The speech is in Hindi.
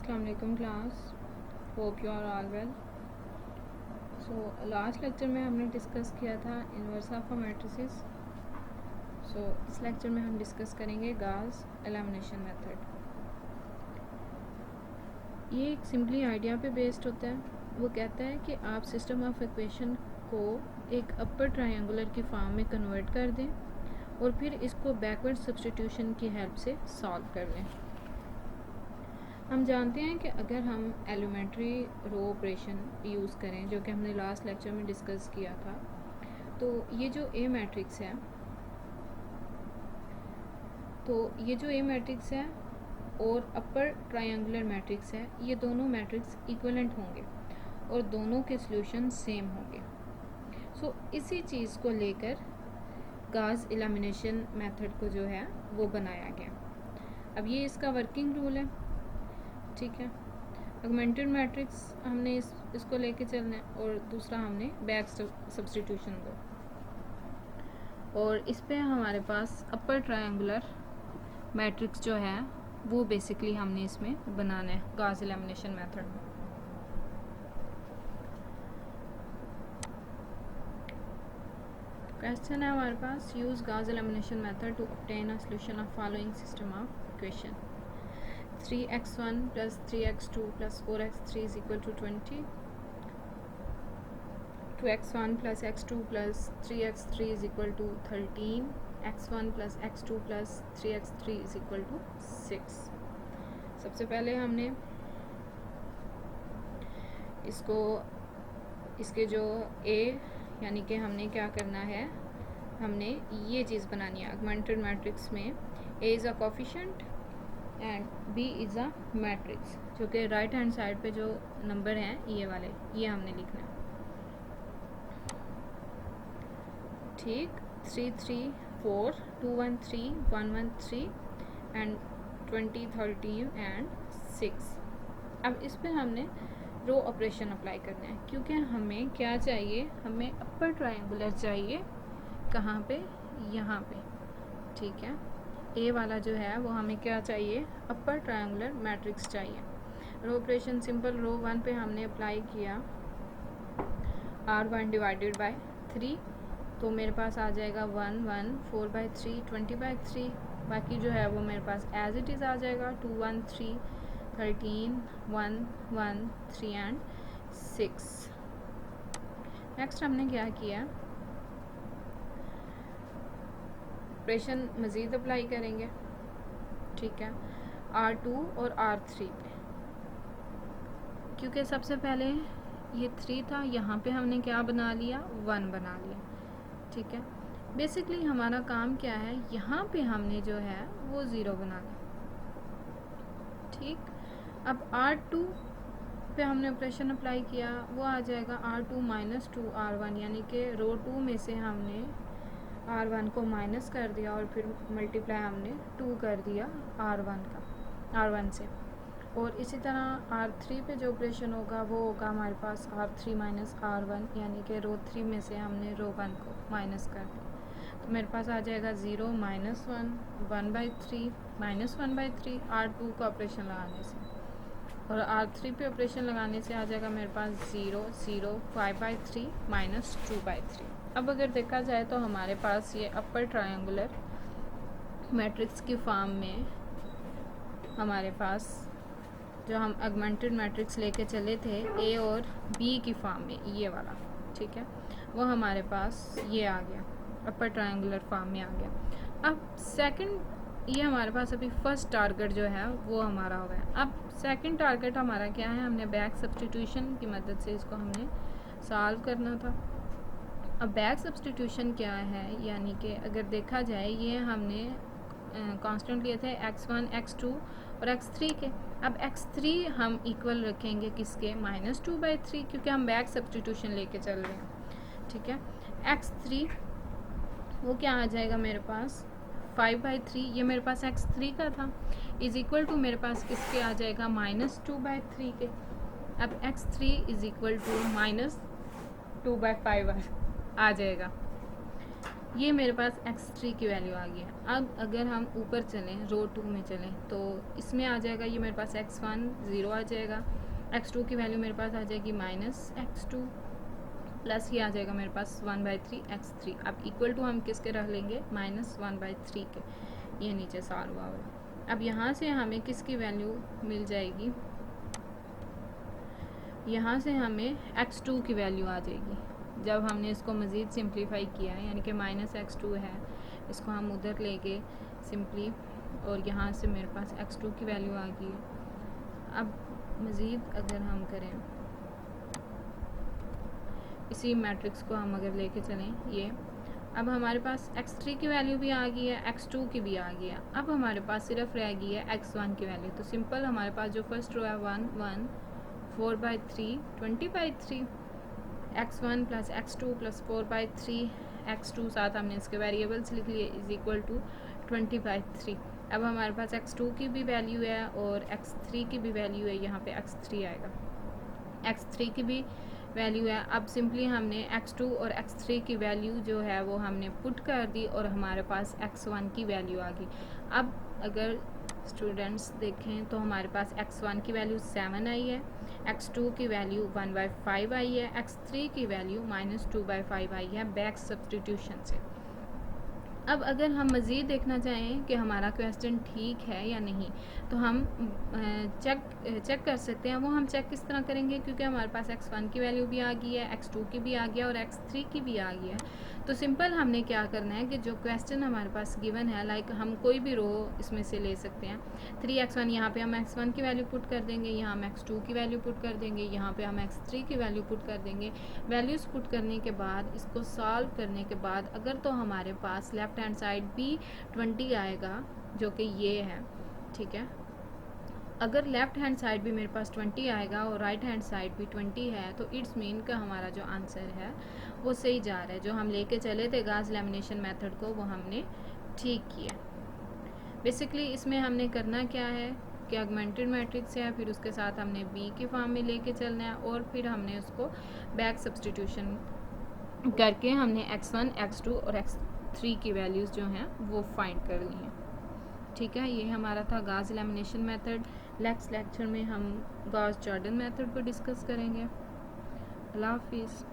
अस्सलाम वालेकुम class, hope you are all well. So last lecture में हमने डिस्कस किया था इन्वर्स ऑफ मैट्रिसेस। सो इस लेक्चर में हम डिस्कस करेंगे गाउस एलिमिनेशन मेथड। ये एक सिंपली आइडिया पे बेस्ड होता है। वो कहता है कि आप सिस्टम ऑफ इक्वेशन को एक अपर ट्रायंगुलर की फॉर्म में कन्वर्ट कर दें और फिर इसको बैकवर्ड सब्स्टिट्यूशन की हेल्प से सॉल्व कर लें। हम जानते हैं कि अगर हम एलिमेंट्री रो ऑपरेशन यूज़ करें, जो कि हमने लास्ट लेक्चर में डिस्कस किया था, तो ये जो ए मैट्रिक्स है और अपर ट्रायंगुलर मैट्रिक्स है, ये दोनों मैट्रिक्स इक्विवेलेंट होंगे और दोनों के सॉल्यूशन सेम होंगे। सो इसी चीज़ को लेकर गाउस एलिमिनेशन मेथड को जो है वो बनाया गया। अब ये इसका वर्किंग रूल है, ठीक है। ऑगमेंटेड मैट्रिक्स हमने इसको लेके चलना है और दूसरा हमने बैक सब्स्टिट्यूशन को, और इस पे हमारे पास अपर ट्रायंगुलर मैट्रिक्स जो है वो बेसिकली हमने इसमें बनाना है गाउस एलिमिनेशन मेथड में। क्वेश्चन है हमारे पास, use Gauss elimination method to obtain a solution of following system of equation 3x1 plus 3x2 plus 4x3 is equal to 20, 2x1 plus x2 plus 3x3 is equal to 13, x1 plus x2 plus 3x3 is equal to 6। सबसे पहले हमने इसके जो a यानी कि हमने क्या करना है, हमने ये चीज़ बनानी है। ऑगमेंटेड मैट्रिक्स में a is a coefficient and b is a matrix, जो कि राइट हैंड साइड पे जो नंबर हैं ये वाले, ये हमने लिखना है, ठीक। 3 3 4 2 1 3 1 1 3 एंड 20 13 एंड 6। अब इस पर हमने रो ऑपरेशन अप्लाई करना है, क्योंकि हमें क्या चाहिए, हमें अपर ट्रायंगुलर चाहिए। कहाँ पे? यहाँ पे, ठीक है। ए वाला जो है वो हमें क्या चाहिए, अपर ट्रायंगुलर मैट्रिक्स चाहिए। रो ऑपरेशन सिंपल, रो 1 पे हमने अप्लाई किया R1 डिवाइडेड बाय 3, तो मेरे पास आ जाएगा 1 1 4/3 20/3। बाकी जो है वो मेरे पास एज इट इज़ आ जाएगा 2 1 3 13 1 1 3 एंड 6। नेक्स्ट हमने क्या किया, ऑपरेशन मज़ीद अप्लाई करेंगे, ठीक है, R2 और R3 पे, क्योंकि सबसे पहले ये 3 था, यहाँ पे हमने क्या बना लिया, 1 बना लिया, ठीक है। बेसिकली हमारा काम क्या है, यहाँ पे हमने जो है वो 0 बना लिया, ठीक। अब R2 पे हमने ऑपरेशन अप्लाई किया, वो आ जाएगा R2 माइनस 2 R1, यानी कि रो 2 में से हमने R1 को माइनस कर दिया और फिर मल्टीप्लाई हमने 2 कर दिया R1 से। और इसी तरह R3 पे जो ऑपरेशन होगा वो होगा हमारे पास R3 माइनस R1, यानी कि रो 3 में से हमने रो 1 को माइनस कर दिया, तो मेरे पास आ जाएगा 0 माइनस 1 1/3 माइनस 1/3 R2 का ऑपरेशन लगाने से, और R3 पे ऑपरेशन लगाने से आ जाएगा मेरे पास 0 0 5/3 माइनस 2/3। अब अगर देखा जाए तो हमारे पास ये अपर ट्रायंगुलर मैट्रिक्स की फॉर्म में हमारे पास जो हम ऑगमेंटेड मैट्रिक्स लेके चले थे ए और बी की फॉर्म में, ये वाला, ठीक है, वो हमारे पास ये आ गया, अपर ट्रायंगुलर फॉर्म में आ गया। अब सेकंड, ये हमारे पास अभी फर्स्ट टारगेट जो है वो हमारा हो गया। अब सेकंड टारगेट हमारा क्या है, हमने बैक सब्स्टिट्यूशन की मदद से इसको हमने सॉल्व करना था। अब बैक सब्स्टिट्यूशन क्या है, यानी कि अगर देखा जाए ये हमने कांस्टेंट लिए थे x1 x2 और x3 के। अब x3 हम इक्वल रखेंगे किसके, -2/3, क्योंकि हम बैक सब्स्टिट्यूशन लेके चल रहे हैं, ठीक है। x3 वो क्या आ जाएगा मेरे पास 5/3, ये मेरे पास x3 का था, इज़ इक्वल टू मेरे पास किसके आ जाएगा -2/3 के। अब x3 इज़ इक्वल टू -2/5 आ जाएगा। ये मेरे पास x3 की वैल्यू आ गई है। अब अगर हम ऊपर चलें, रो 2 में चलें, तो इसमें आ जाएगा ये मेरे पास x1 0 आ जाएगा, x2 की वैल्यू मेरे पास आ जाएगी -x2 प्लस ये आ जाएगा मेरे पास 1/3 x3। अब इक्वल टू हम किसके रख लेंगे, -1/3 के, ये नीचे सार हुआ हुआ। अब यहाँ से हमें किसकी वैल्यू मिल जाएगी, यहाँ से हमें x2 की वैल्यू आ जाएगी। जब हमने इसको मज़ीद सिंप्लीफाई किया है, यानी कि -x2 है, इसको हम उधर ले गए सिंपली, और यहाँ से मेरे पास x2 की वैल्यू आ गई है। अब मज़ीद अगर हम करें, इसी मैट्रिक्स को हम अगर लेके चलें, ये अब हमारे पास x3 की वैल्यू भी आ गई है, x2 की भी आ गई है। अब हमारे पास सिर्फ रह गई है x1 की वैल्यू। तो सिंपल हमारे पास जो फर्स्ट रो है 1 1 4/3 20/3, x1 plus x2 plus 4/3 x2, साथ हमने इसके वेरिएबल्स लिख लिए, इज इक्वल टू 20/3। अब हमारे पास x2 की भी वैल्यू है और x3 की भी वैल्यू है, यहाँ पे x3 आएगा, x3 की भी वैल्यू है। अब सिंपली हमने x2 और x3 की वैल्यू जो है वो हमने पुट कर दी और हमारे पास x1 की वैल्यू आ गई। अब अगर स्टूडेंट्स देखें तो हमारे पास x1 की वैल्यू 7 आई है, x2 की वैल्यू 1/5 आई है, x3 की वैल्यू -2/5 आई है बैक सब्सटीट्यूशन से। अब अगर हम मज़ीद देखना चाहें कि हमारा क्वेश्चन ठीक है या नहीं, तो हम चेक कर सकते हैं। वो हम चेक किस तरह करेंगे, क्योंकि हमारे पास x1 की वैल्यू भी आ गई है, x2 की भी आ गया और x3 की भी आ गई है। तो सिंपल हमने क्या करना है कि जो क्वेश्चन हमारे पास गिवन है, लाइक हम कोई भी रो इसमें से ले सकते हैं। 3x1, यहाँ पे हम x1 की वैल्यू पुट कर देंगे, यहाँ हम x2 की वैल्यू पुट कर देंगे, यहाँ पे हम x3 की वैल्यू पुट कर देंगे। वैल्यूज़ पुट करने के बाद, इसको सॉल्व करने के बाद अगर तो हमारे पास लेफ्ट हैंड साइड भी 20 आएगा, जो कि ये है, ठीक है। अगर लेफ़्ट हैंड साइड भी मेरे पास 20 आएगा और राइट हैंड साइड भी 20 है, तो इट्स मीन का हमारा जो आंसर है वो सही जा रहा है। जो हम लेके चले थे गाउस लेमिनेशन मेथड को, वो हमने ठीक किया। बेसिकली इसमें हमने करना क्या है कि ऑगमेंटेड मैट्रिक्स है, फिर उसके साथ हमने बी के फॉर्म में लेके चलना है, और फिर हमने उसको बैक सब्सटीट्यूशन करके हमने x1 x2 और x3 की वैल्यूज़ जो हैं वो फाइंड कर ली हैं, ठीक है। ये हमारा था Gauss elimination method. Next lecture में हम गॉस जॉर्डन मेथड को डिस्कस करेंगे। अल्लाह हाफिज़।